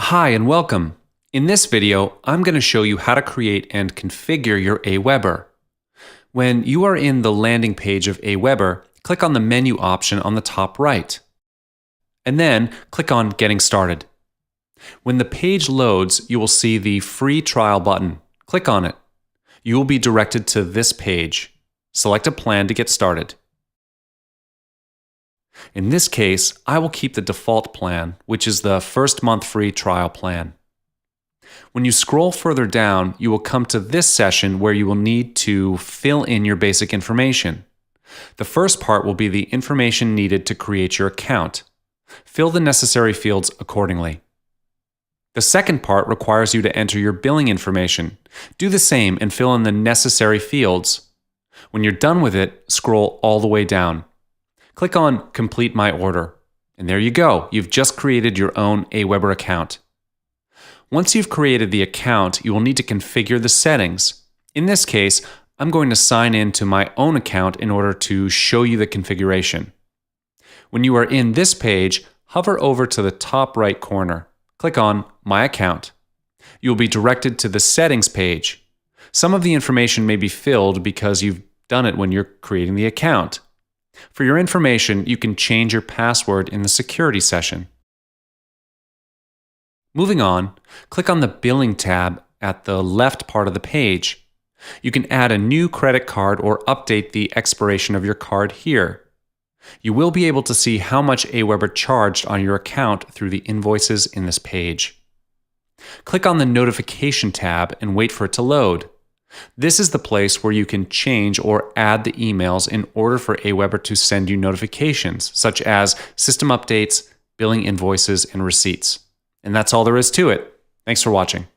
Hi and welcome. In this video, I'm going to show you how to create and configure your Aweber. When you are in the landing page of Aweber, click on the menu option on the top right. And then click on Getting Started. When the page loads, you will see the free trial button. Click on it. You will be directed to this page. Select a plan to get started. In this case, I will keep the default plan, which is the first month free trial plan. When you scroll further down, you will come to this session where you will need to fill in your basic information. The first part will be the information needed to create your account. Fill the necessary fields accordingly. The second part requires you to enter your billing information. Do the same and fill in the necessary fields. When you're done with it, scroll all the way down. Click on Complete My Order. And there you go. You've just created your own Aweber account. Once you've created the account, you will need to configure the settings. In this case, I'm going to sign in to my own account in order to show you the configuration. When you are in this page, hover over to the top right corner. Click on My Account. You will be directed to the Settings page. Some of the information may be filled because you've done it when you're creating the account. For your information, you can change your password in the security session. Moving on, click on the Billing tab at the left part of the page. You can add a new credit card or update the expiration of your card here. You will be able to see how much Aweber charged on your account through the invoices in this page. Click on the Notification tab and wait for it to load. This is the place where you can change or add the emails in order for Aweber to send you notifications, such as system updates, billing invoices, and receipts. And that's all there is to it. Thanks for watching.